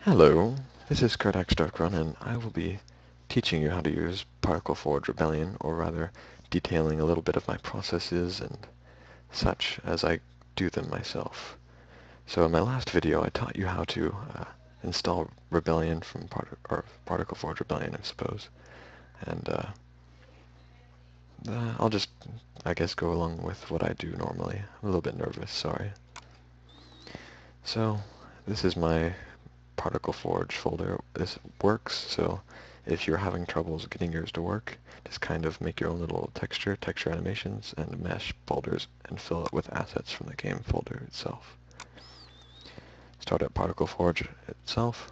Hello, this is KrdaxDrkrun, and I will be teaching you how to use Particle Forge Rebellion, or rather detailing a little bit of my processes and such as I do them myself. So in my last video I taught you how to install Rebellion from Particle Forge Rebellion, I suppose, and I'll just, I guess, go along with what I do normally. I'm a little bit nervous, sorry. So this is my Particle Forge folder. This works, so if you're having troubles getting yours to work, just kind of make your own little texture animations, and mesh folders, and fill it with assets from the game folder itself. Start at Particle Forge itself.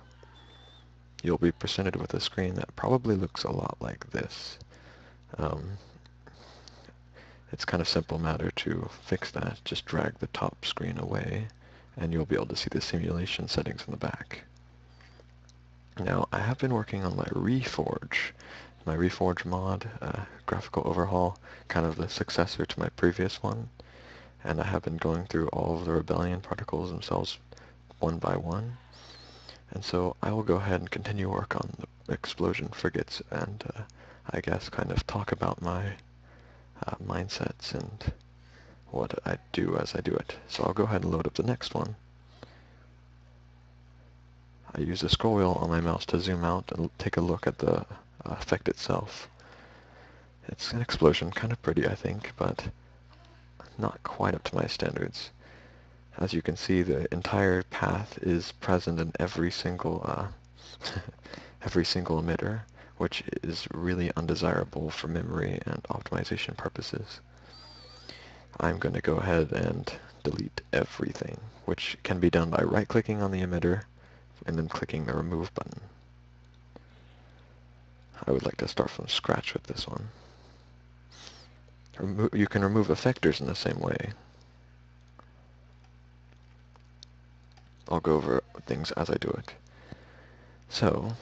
You'll be presented with a screen that probably looks a lot like this. It's kind of simple matter to fix that. Just drag the top screen away, and you'll be able to see the simulation settings in the back. Now, I have been working on my Reforge mod, graphical overhaul, kind of the successor to my previous one, and I have been going through all of the Rebellion particles themselves one by one, and so I will go ahead and continue work on the explosion frigates, and I guess kind of talk about my mindsets and what I do as I do it. So I'll go ahead and load up the next one. I use the scroll wheel on my mouse to zoom out and take a look at the effect itself. It's an explosion, kind of pretty I think, but not quite up to my standards. As you can see, the entire path is present in every single every single emitter, which is really undesirable for memory and optimization purposes. I'm going to go ahead and delete everything, which can be done by right-clicking on the emitter and then clicking the remove button. I would like to start from scratch with this one. You can remove effectors in the same way. I'll go over things as I do it. So,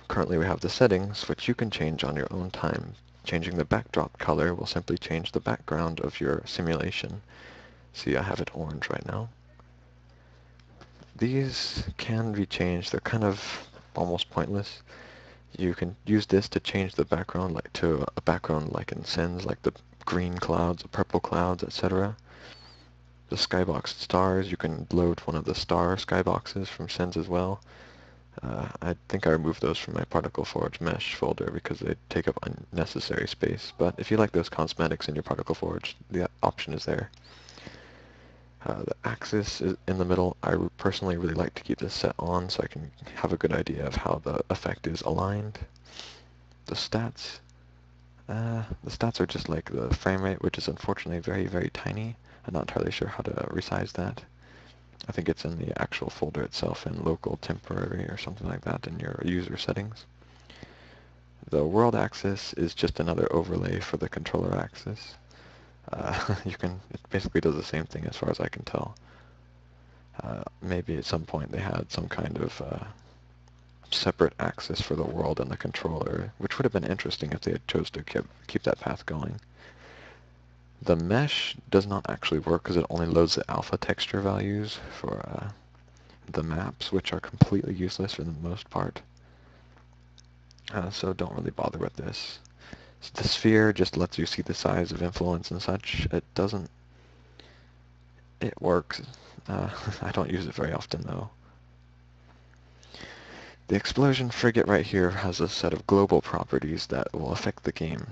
currently we have the settings, which you can change on your own time. Changing the backdrop color will simply change the background of your simulation. See, I have it orange right now. These can be changed. They're kind of almost pointless. You can use this to change the background like to a background like in Sins, like the green clouds, the purple clouds, etc. The skybox stars, you can load one of the star skyboxes from Sins as well. I think I removed those from my Particle Forge mesh folder because they take up unnecessary space, but if you like those cosmetics in your Particle Forge, the option is there. The axis is in the middle. I personally really like to keep this set on so I can have a good idea of how the effect is aligned. The stats are just like the frame rate, which is unfortunately very, very tiny. I'm not entirely sure how to resize that. I think it's in the actual folder itself in local temporary or something like that in your user settings. The world axis is just another overlay for the controller axis. It basically does the same thing as far as I can tell. Maybe at some point they had some kind of separate axis for the world and the controller, which would have been interesting if they had chose to keep that path going. The mesh does not actually work because it only loads the alpha texture values for the maps, which are completely useless for the most part. So don't really bother with this. So the sphere just lets you see the size of influence and such. It works. I don't use it very often though. The explosion frigate right here has a set of global properties that will affect the game.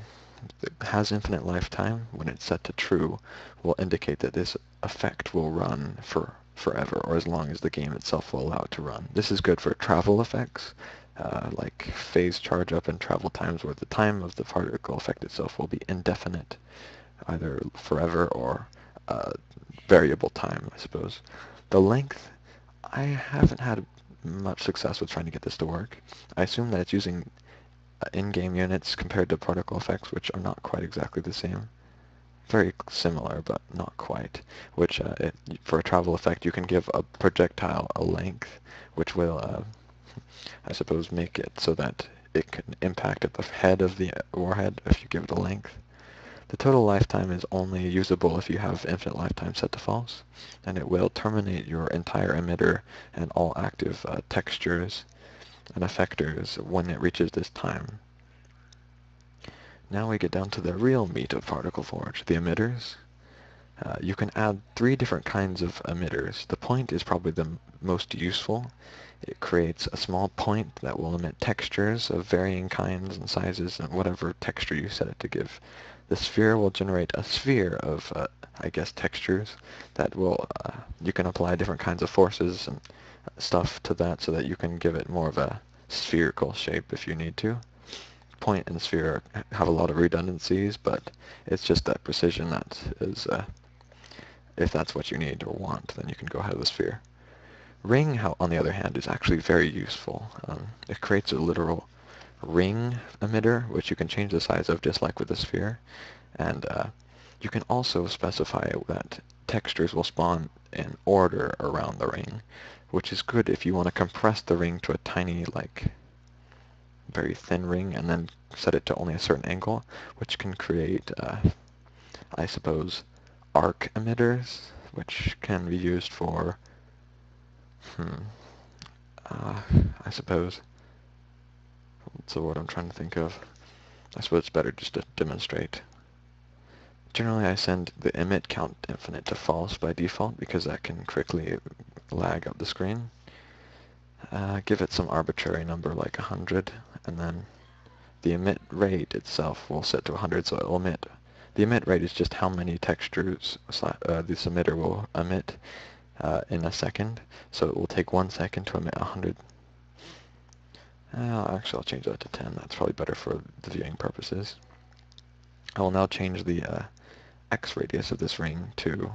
It has infinite lifetime. When it's set to true, will indicate that this effect will run for forever, or as long as the game itself will allow it to run. This is good for travel effects, like phase charge up and travel times, where the time of the particle effect itself will be indefinite, either forever or variable time, I suppose. The length, I haven't had much success with trying to get this to work. I assume that it's using in-game units compared to particle effects, which are not quite exactly the same. Very similar, but not quite. Which, for a travel effect, you can give a projectile a length, which will, I suppose, make it so that it can impact at the head of the warhead if you give it a length. The total lifetime is only usable if you have infinite lifetime set to false, and it will terminate your entire emitter and all active textures and effectors when it reaches this time. Now we get down to the real meat of Particle Forge, the emitters. You can add 3 different kinds of emitters. The point is probably the most useful. It creates a small point that will emit textures of varying kinds and sizes and whatever texture you set it to give. The sphere will generate a sphere of, I guess, textures that will, you can apply different kinds of forces and stuff to that so that you can give it more of a spherical shape if you need to. Point and sphere have a lot of redundancies, but it's just that precision that is, if that's what you need or want, then you can go ahead with the sphere. Ring, on the other hand, is actually very useful. It creates a literal ring emitter, which you can change the size of just like with the sphere. And you can also specify that textures will spawn in order around the ring, which is good if you want to compress the ring to a tiny, like, very thin ring and then set it to only a certain angle, which can create, I suppose, arc emitters, which can be used for, I suppose, what's the word I'm trying to think of? I suppose it's better just to demonstrate. Generally, I send the emit count infinite to false by default because that can quickly lag up the screen. Give it some arbitrary number like 100, and then the emit rate itself will set to 100, so it will emit. The emit rate is just how many textures this emitter will emit in a second, so it will take 1 second to emit 100. Actually, I'll change that to 10. That's probably better for the viewing purposes. I will now change the x radius of this ring to,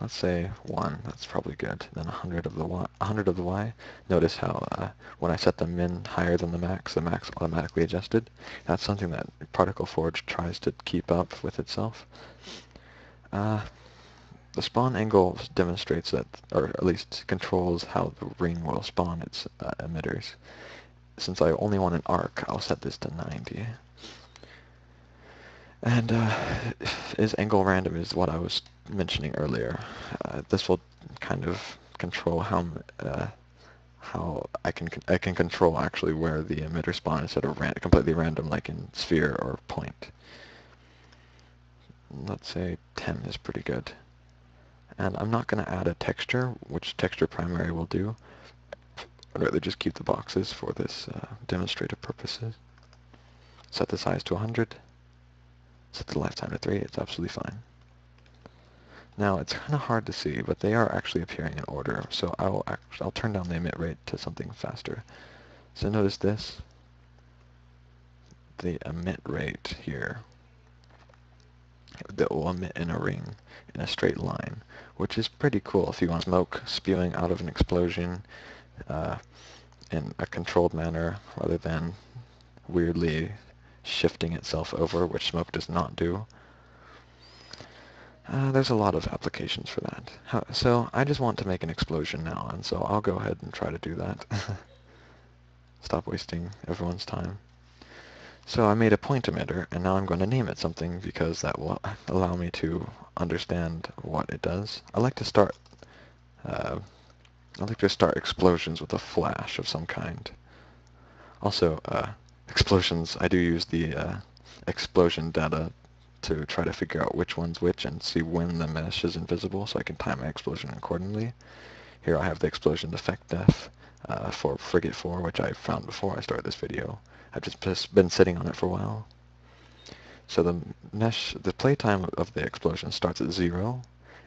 let's say 1. That's probably good. Then 100 of the y. Notice how when I set the min higher than the max automatically adjusted. That's something that Particle Forge tries to keep up with itself. The spawn angle demonstrates that, or at least controls how the ring will spawn its emitters. Since I only want an arc, I'll set this to 90. And is angle random is what I was mentioning earlier. This will kind of control how I can control actually where the emitter spawn instead of completely random like in sphere or point. Let's say 10 is pretty good. And I'm not going to add a texture, which texture primary will do. I'd rather just keep the boxes for this demonstrative purposes. Set the size to 100. Set the lifetime to 3. It's absolutely fine. Now, it's kind of hard to see, but they are actually appearing in order, so I'll turn down the emit rate to something faster. So notice this. The emit rate here that will emit in a ring in a straight line, which is pretty cool if you want smoke spewing out of an explosion in a controlled manner rather than weirdly shifting itself over, which smoke does not do. There's a lot of applications for that. So I just want to make an explosion now, and so I'll go ahead and try to do that. Stop wasting everyone's time. So I made a point emitter, and now I'm going to name it something because that will allow me to understand what it does. I like to start explosions with a flash of some kind. Also, explosions, I do use the explosion data to try to figure out which one's which and see when the mesh is invisible so I can time my explosion accordingly. Here I have the explosion effect def for Frigate 4, which I found before I started this video. I've just been sitting on it for a while. So the playtime of the explosion starts at 0,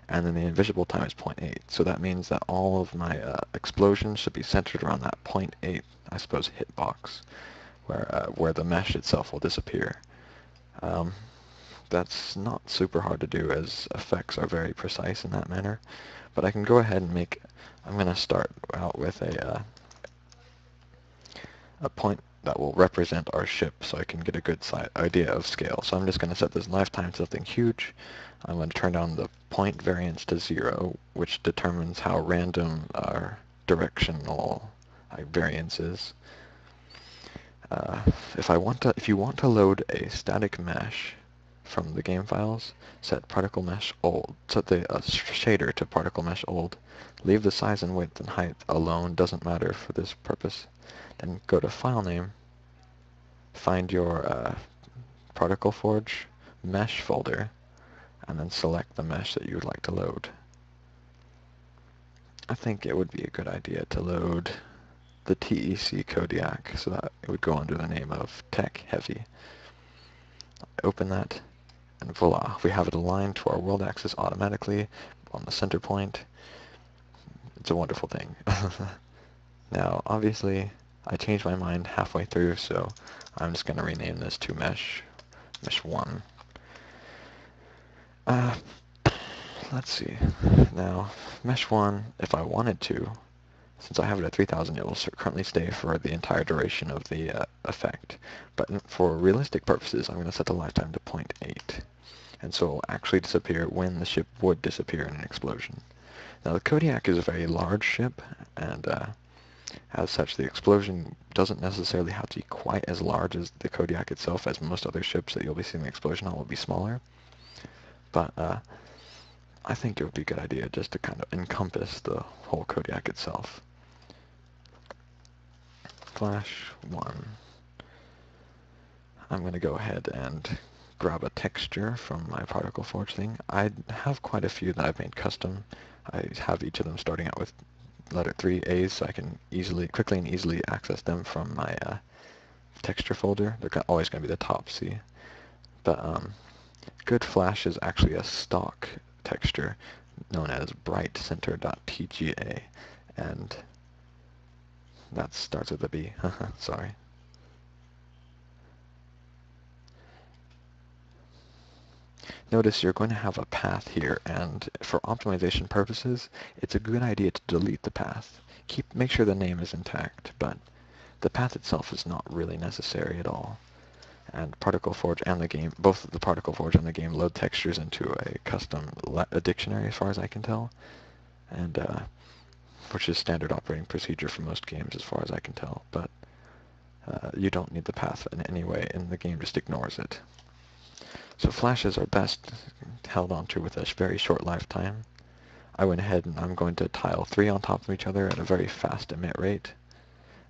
and then the invisible time is 0.8. So that means that all of my explosions should be centered around that 0.8, I suppose, hitbox, where the mesh itself will disappear. That's not super hard to do as effects are very precise in that manner, but I can go ahead and I'm going to start out with a point that will represent our ship so I can get a good idea of scale. So I'm just going to set this lifetime to something huge. I'm going to turn down the point variance to 0, which determines how random our directional variance is. If you want to load a static mesh from the game files, set particle mesh old, set the shader to particle mesh old, leave the size and width and height alone, doesn't matter for this purpose. Then go to file name, find your particle forge mesh folder, and then select the mesh that you would like to load. I think it would be a good idea to load the TEC Kodiak so that it would go under the name of Tech Heavy. Open that, and voila, we have it aligned to our world axis automatically on the center point. It's a wonderful thing. Now, obviously, I changed my mind halfway through, so I'm just going to rename this to Mesh 1. Let's see. Now, Mesh 1, if I wanted to, since I have it at 3000, it will currently stay for the entire duration of the effect. But for realistic purposes, I'm going to set the lifetime to 0.8. And so it will actually disappear when the ship would disappear in an explosion. Now, the Kodiak is a very large ship, and as such, the explosion doesn't necessarily have to be quite as large as the Kodiak itself, as most other ships that you'll be seeing the explosion on will be smaller. But I think it would be a good idea just to kind of encompass the whole Kodiak itself. Flash 1. I'm going to go ahead and grab a texture from my particle forge thing. I have quite a few that I've made custom. I have each of them starting out with letter 3 A's, so I can quickly and easily access them from my texture folder. They're always going to be the top, see? But good flash is actually a stock texture known as brightcenter.tga, and that starts with a B. Sorry. Notice you're going to have a path here, and for optimization purposes, it's a good idea to delete the path. Make sure the name is intact, but the path itself is not really necessary at all. And Particle Forge and the game, both the Particle Forge and the game load textures into a custom dictionary, as far as I can tell, and which is standard operating procedure for most games, as far as I can tell. But you don't need the path in any way, and the game just ignores it. So flashes are best held onto with a very short lifetime. I went ahead and I'm going to tile 3 on top of each other at a very fast emit rate.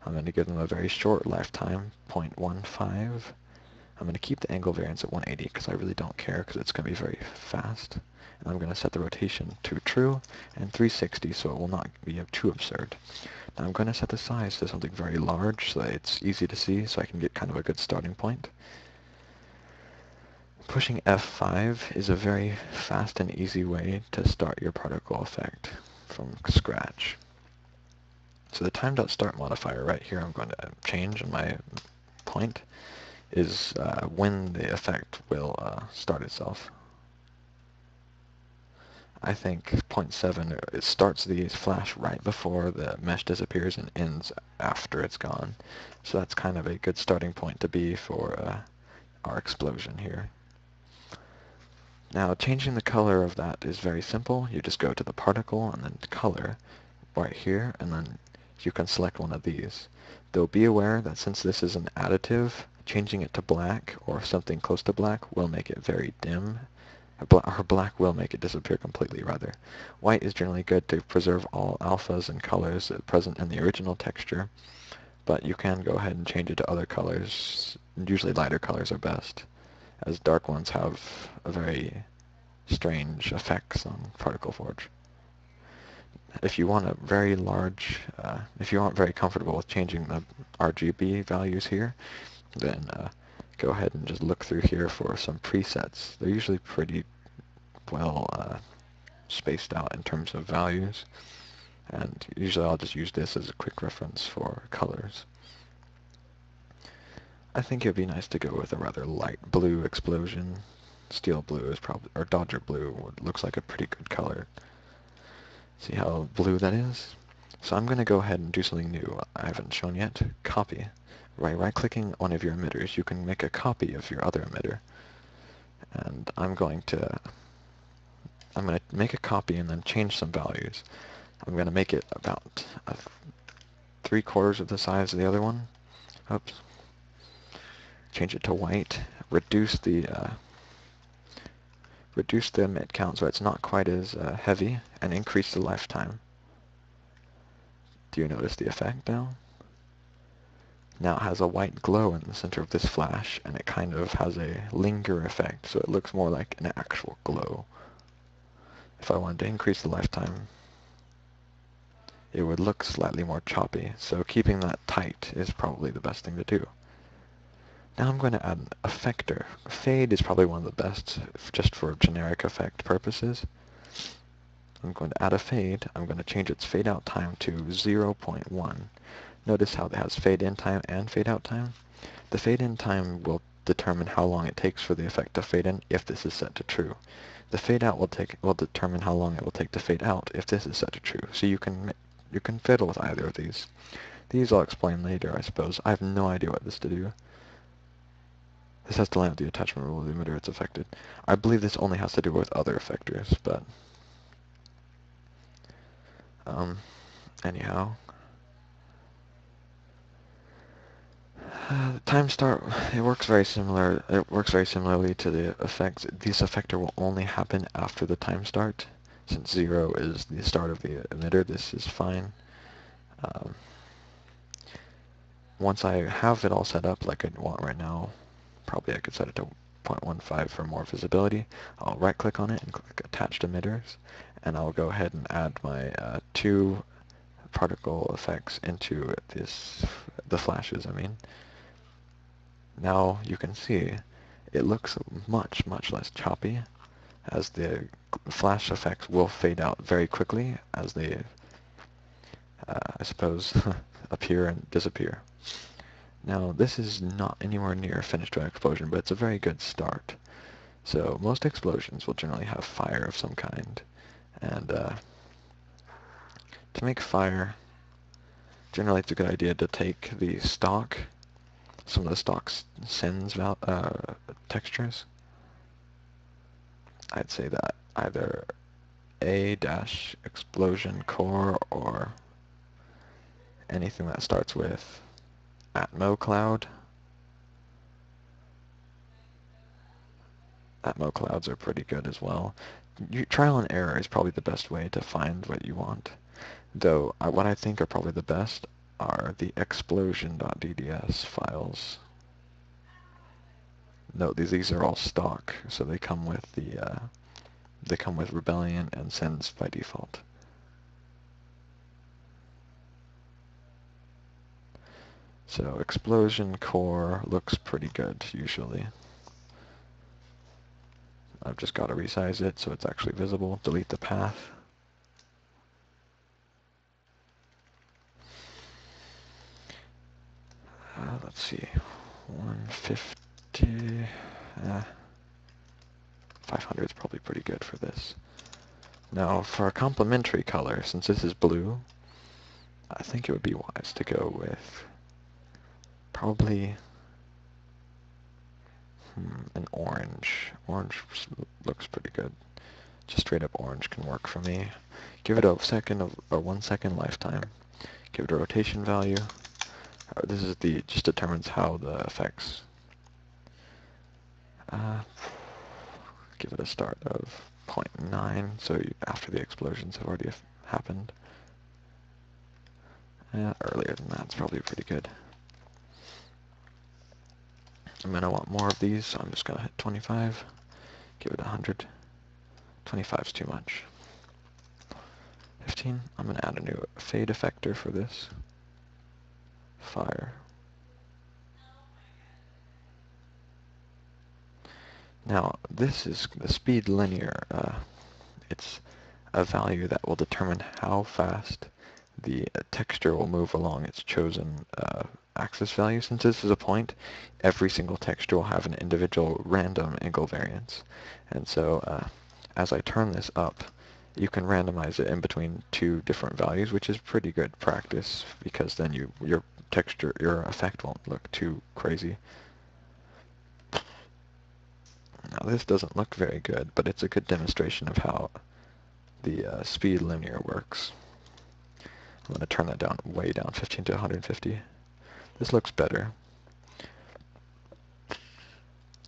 I'm going to give them a very short lifetime, 0.15. I'm going to keep the angle variance at 180 because I really don't care because it's going to be very fast. And I'm going to set the rotation to true and 360 so it will not be too absurd. Now I'm going to set the size to something very large so that it's easy to see so I can get kind of a good starting point. Pushing F5 is a very fast and easy way to start your particle effect from scratch. So the time.start modifier right here I'm going to change in my point is when the effect will start itself. I think 0.7, it starts the flash right before the mesh disappears and ends after it's gone. So that's kind of a good starting point to be for our explosion here. Now, changing the color of that is very simple. You just go to the particle and then color right here, and then you can select one of these. Though be aware that since this is an additive, changing it to black or something close to black will make it very dim. Or black will make it disappear completely, rather. White is generally good to preserve all alphas and colors present in the original texture, but you can go ahead and change it to other colors. Usually lighter colors are best, as dark ones have a very strange effects on Particle Forge. If you want a very large, if you aren't very comfortable with changing the RGB values here, then go ahead and just look through here for some presets. They're usually pretty well spaced out in terms of values, and usually I'll just use this as a quick reference for colors. I think it would be nice to go with a rather light blue explosion. Steel blue is probably, or Dodger blue looks like a pretty good color. See how blue that is? So I'm going to go ahead and do something new I haven't shown yet. Copy. Right-clicking one of your emitters, you can make a copy of your other emitter. And I'm going to make a copy and then change some values. I'm going to make it about 3/4 of the size of the other one. Oops. Change it to white. Reduce the reduce the emit count so it's not quite as heavy, and increase the lifetime. Do you notice the effect now? Now it has a white glow in the center of this flash, and it kind of has a linger effect, so it looks more like an actual glow. If I wanted to increase the lifetime, it would look slightly more choppy, so keeping that tight is probably the best thing to do. Now I'm going to add an effector. Fade is probably one of the best just for generic effect purposes. I'm going to add a fade. I'm going to change its fade out time to 0.1. Notice how it has fade in time and fade out time. The fade in time will determine how long it takes for the effect to fade in if this is set to true. The fade out will determine how long it will take to fade out if this is set to true. So you can fiddle with either of these. These I'll explain later, I suppose. I have no idea what this to do. This has to line up the attachment rule of the emitter it's affected. I believe this only has to do with other effectors, but anyhow. The time start, it works very similarly to the effects. This effector will only happen after the time start. Since 0 is the start of the emitter, this is fine. Once I have it all set up like I want right now, probably I could set it to 0.15 for more visibility. I'll right click on it and click attached emitters, and I'll go ahead and add my two particle effects into the flashes, I mean. Now you can see it looks much, much less choppy, as the flash effects will fade out very quickly as they, I suppose, appear and disappear. Now this is not anywhere near a finished dry explosion, but it's a very good start. So most explosions will generally have fire of some kind, and to make fire, generally it's a good idea to take the stock, some of the stock sends textures. I'd say that either A-explosion core or anything that starts with Atmo cloud. Atmo clouds are pretty good as well. Trial and error is probably the best way to find what you want. Though, what I think are probably the best are the explosion.dds files. Note these are all stock, so they come with Rebellion and sends by default. So explosion core looks pretty good usually. I've just got to resize it so it's actually visible. Delete the path. Let's see, 150, 500 is probably pretty good for this. Now for a complementary color, since this is blue, I think it would be wise to go with probably an orange. Orange looks pretty good. Just straight up orange can work for me. Give it a 1 second lifetime. Give it a rotation value. This is just determines how the effects. Give it a start of 0.9, so after the explosions have already happened. Earlier than that's probably pretty good. I'm going to want more of these, so I'm just going to hit 25. Give it 100. 25 is too much. 15. I'm going to add a new fade effector for this. Fire. Now, this is the speed linear. It's a value that will determine how fast the texture will move along its chosen axis value. Since this is a point, every single texture will have an individual random angle variance. And so as I turn this up, you can randomize it in between two different values, which is pretty good practice, because then your effect won't look too crazy. Now this doesn't look very good, but it's a good demonstration of how the speed linear works. I'm going to turn that down, way down, 15 to 150. This looks better.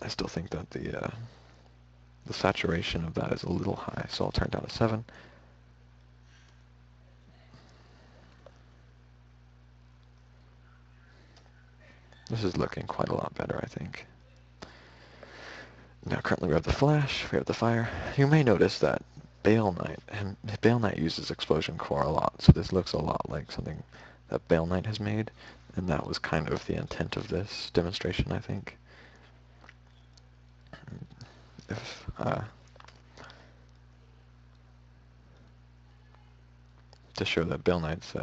I still think that The saturation of that is a little high, so I'll turn it down to 7. This is looking quite a lot better, I think. Now currently we have the flash, we have the fire. You may notice that Bale Knight, and Bale Knight uses explosion core a lot, so this looks a lot like something that Bale Knight has made, and that was kind of the intent of this demonstration, I think. If, to show that Bale Knight's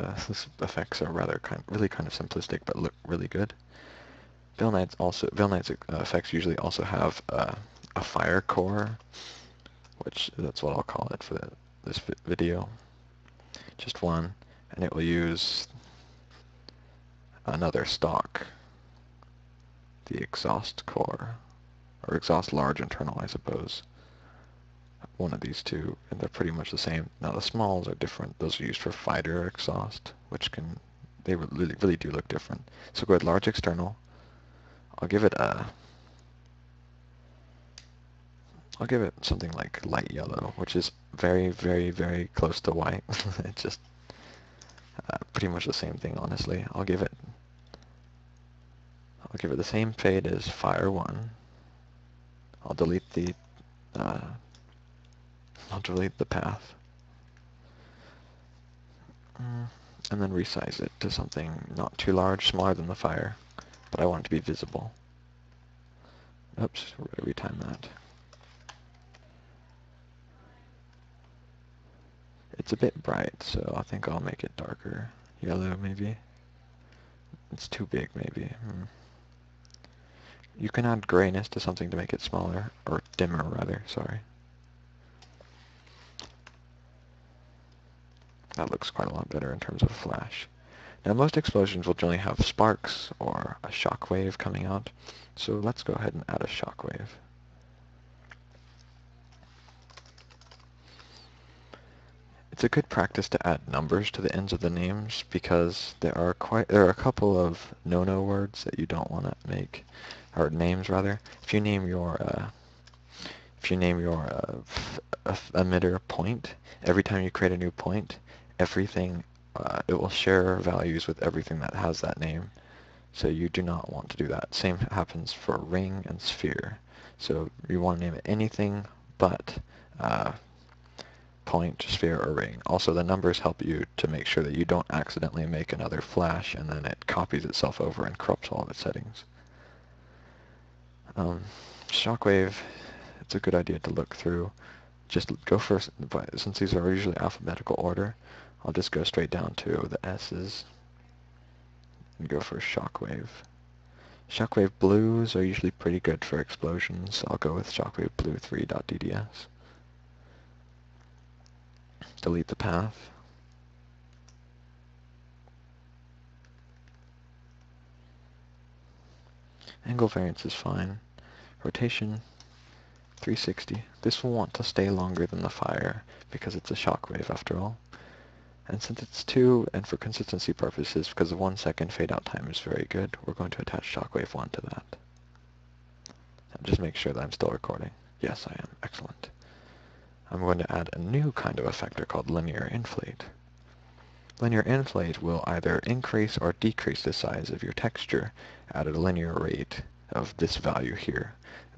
effects are rather really kind of simplistic, but look really good. Bale Knight's effects usually also have a fire core, which that's what I'll call it for this video. Just one, and it will use another stock, the exhaust core, or exhaust large internal, I suppose. One of these two, and they're pretty much the same. Now the smalls are different. Those are used for fighter exhaust, which they really do look different. So go with large external. I'll give it something like light yellow, which is very, very, very close to white. It's just pretty much the same thing, honestly. I'll give it the same fade as Fire 1. I'll delete the path. And then resize it to something not too large, smaller than the fire, but I want it to be visible. Oops, we're going to retime that. It's a bit bright, so I think I'll make it darker. Yellow, maybe. It's too big, maybe. You can add grayness to something to make it smaller, or dimmer, rather, sorry. That looks quite a lot better in terms of flash. Now, most explosions will generally have sparks or a shockwave coming out, so let's go ahead and add a shockwave. It's a good practice to add numbers to the ends of the names because there are a couple of no-no words that you don't want to make, or names rather. If you name your emitter point, every time you create a new point, everything it will share values with everything that has that name. So you do not want to do that. Same happens for ring and sphere. So you want to name it anything but point, sphere, or ring. Also, the numbers help you to make sure that you don't accidentally make another flash and then it copies itself over and corrupts all of its settings. Shockwave, it's a good idea to look through. Just go first, since these are usually alphabetical order, I'll just go straight down to the S's and go for shockwave. Shockwave blues are usually pretty good for explosions. I'll go with shockwave blue 3.dds. Delete the path. Angle variance is fine. Rotation 360. This will want to stay longer than the fire because it's a shockwave after all. And since it's 2, and for consistency purposes, because the 1 second fade out time is very good, we're going to attach shockwave 1 to that. And just make sure that I'm still recording. Yes, I am. Excellent. I'm going to add a new kind of effector called linear inflate. Linear inflate will either increase or decrease the size of your texture at a linear rate of this value here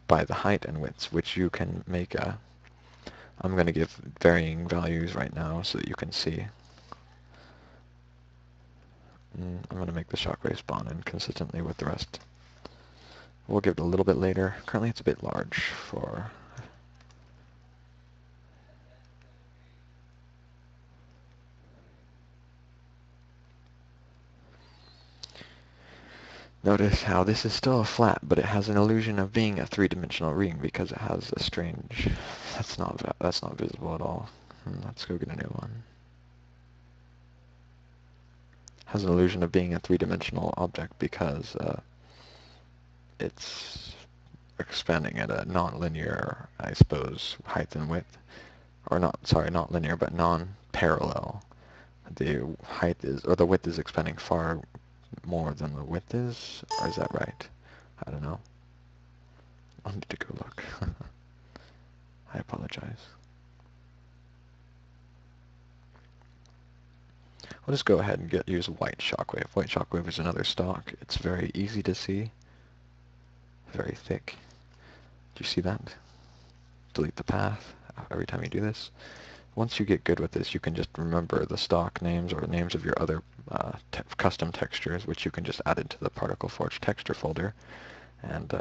by the height and widths, which you can make I'm going to give varying values right now so that you can see. I'm going to make the shockwave spawn in consistently with the rest. We'll give it a little bit later. Currently it's a bit large for... Notice how this is still a flat, but it has an illusion of being a three-dimensional ring because it has a strange... That's not visible at all. Let's go get a new one. Has an illusion of being a three-dimensional object because it's expanding at a non-linear, I suppose, height and width. Or not linear, but non-parallel. The height is, or the width is expanding far more than the width is, or is that right? I don't know. I'll need to go look. I apologize. We'll just go ahead and use white shockwave. White shockwave is another stock. It's very easy to see, very thick. Do you see that? Delete the path every time you do this. Once you get good with this, you can just remember the stock names or names of your other custom textures, which you can just add into the Particle Forge texture folder, and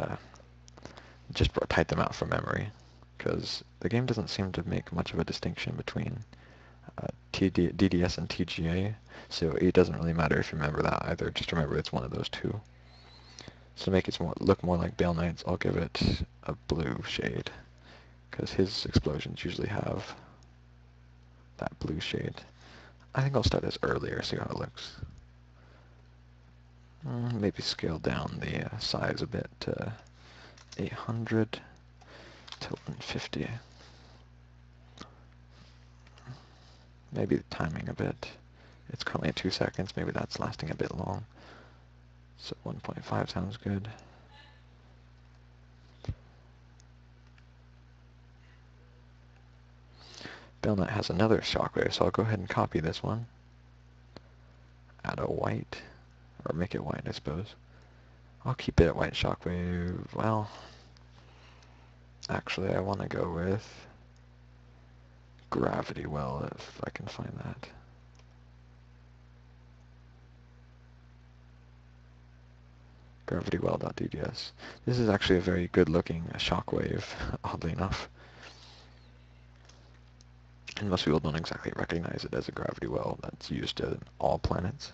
just type them out from memory, because the game doesn't seem to make much of a distinction between DDS and TGA, so it doesn't really matter if you remember that either. Just remember it's one of those two. So to make it look more like Bale Knight's, I'll give it a blue shade, because his explosions usually have that blue shade. I think I'll start this earlier, see how it looks. Maybe scale down the size a bit to 800 to 150. Maybe the timing a bit. It's currently at 2 seconds, maybe that's lasting a bit long. So 1.5 sounds good. Bale Knight has another shockwave, so I'll go ahead and copy this one. Add a white, or make it white, I suppose. I'll keep it at white shockwave. Well, actually, I want to go with gravity well, if I can find that. GravityWell.dds. This is actually a very good-looking shockwave, oddly enough. And most people don't exactly recognize it as a gravity well that's used in all planets.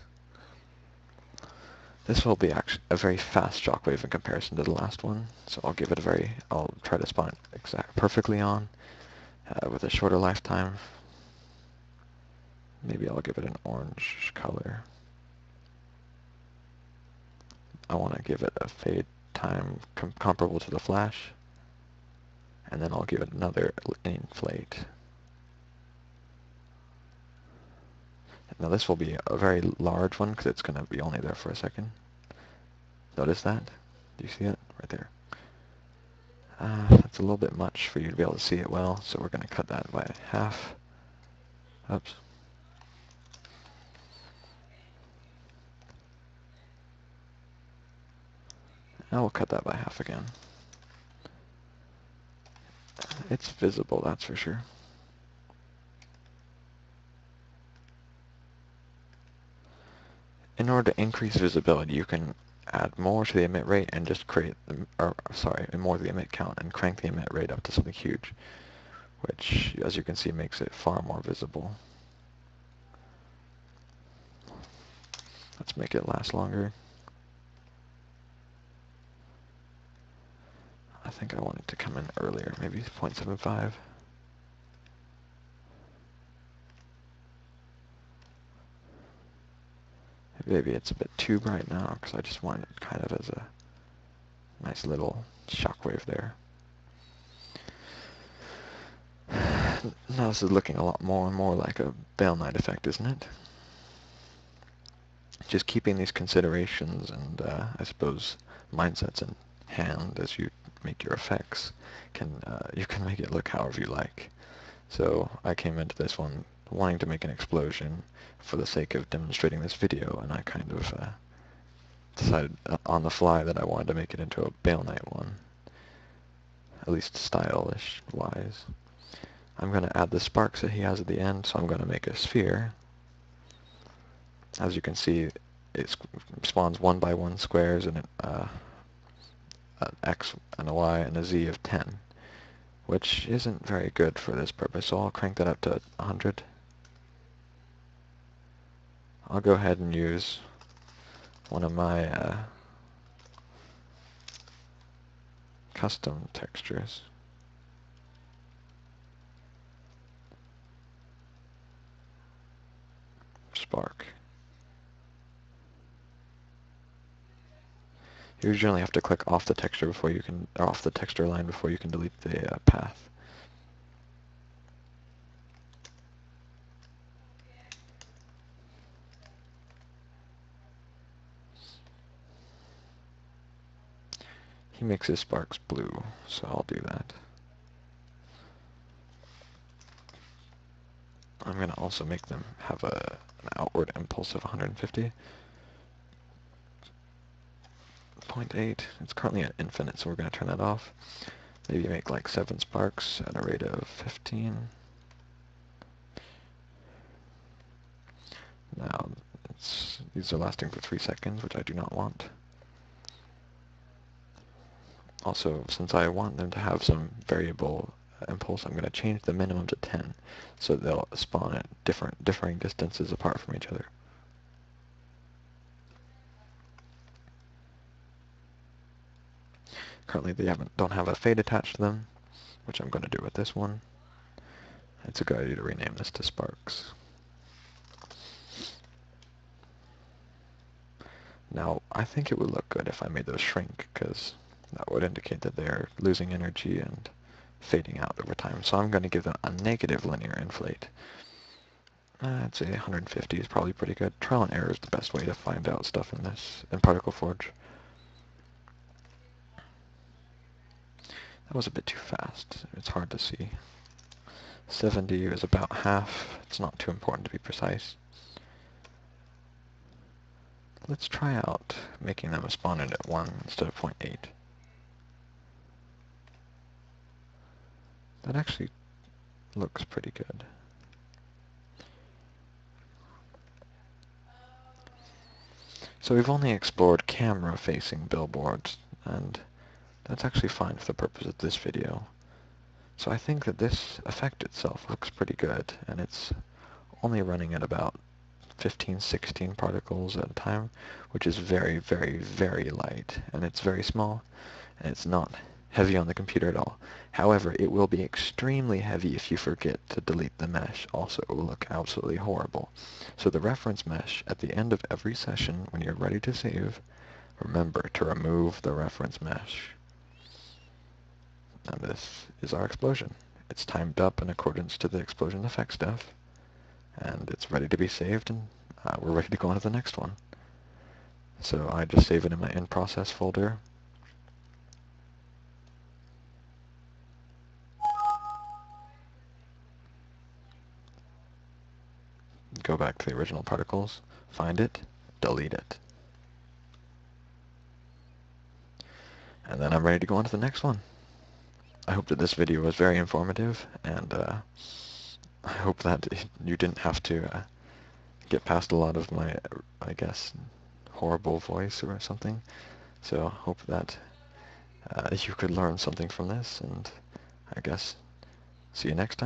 This will be actually a very fast shockwave in comparison to the last one, so I'll try to spawn it perfectly on with a shorter lifetime. Maybe I'll give it an orange color. I want to give it a fade time comparable to the flash, and then I'll give it another inflate. Now this will be a very large one because it's going to be only there for a second. Notice that? Do you see it? Right there. That's a little bit much for you to be able to see it well, so we're going to cut that by half. Oops. Now we'll cut that by half again. It's visible, that's for sure. In order to increase visibility, you can add more to the emit rate and just more to the emit count and crank the emit rate up to something huge, which, as you can see, makes it far more visible. Let's make it last longer. I think I want it to come in earlier, maybe 0.75. Maybe it's a bit too bright now, because I just want it kind of as a nice little shockwave there. Now this is looking a lot more and more like a Bale Knight effect, isn't it? Just keeping these considerations and, I suppose, mindsets in hand as you make your effects, you can make it look however you like. So I came into this one wanting to make an explosion for the sake of demonstrating this video, and I kind of decided on the fly that I wanted to make it into a Bale Knight one, at least stylish wise. I'm going to add the sparks that he has at the end, so I'm going to make a sphere. As you can see, it spawns 1 by 1 squares and an X and a Y and a Z of 10, which isn't very good for this purpose, so I'll crank that up to 100. I'll go ahead and use one of my custom textures. Spark. You generally have to click off the texture or off the texture line before you can delete the path. He makes his sparks blue, so I'll do that. I'm going to also make them have an outward impulse of 150. 0.8. It's currently at infinite, so we're going to turn that off. Maybe make like 7 sparks at a rate of 15. Now, these are lasting for 3 seconds, which I do not want. Also, since I want them to have some variable impulse, I'm going to change the minimum to 10, so they'll spawn at differing distances apart from each other. Currently, they don't have a fade attached to them, which I'm going to do with this one. It's a good idea to rename this to sparks. Now, I think it would look good if I made those shrink, because that would indicate that they're losing energy and fading out over time. So I'm going to give them a negative linear inflate. I'd say 150 is probably pretty good. Trial and error is the best way to find out stuff in Particle Forge. That was a bit too fast. It's hard to see. 70 is about half. It's not too important to be precise. Let's try out making them spawn in at 1 instead of 0.8. That actually looks pretty good. So we've only explored camera-facing billboards, and that's actually fine for the purpose of this video. So I think that this effect itself looks pretty good, and it's only running at about 15, 16 particles at a time, which is very, very, very light, and it's very small, and it's not heavy on the computer at all. However, it will be extremely heavy if you forget to delete the mesh. Also, it will look absolutely horrible. So the reference mesh, at the end of every session, when you're ready to save, remember to remove the reference mesh. And this is our explosion. It's timed up in accordance to the explosion effect stuff, and it's ready to be saved, and we're ready to go on to the next one. So I just save it in my in-process folder. Go back to the original particles, find it, delete it. And then I'm ready to go on to the next one. I hope that this video was very informative, and I hope that you didn't have to get past a lot of my, I guess, horrible voice or something. So I hope that you could learn something from this, and I guess see you next time.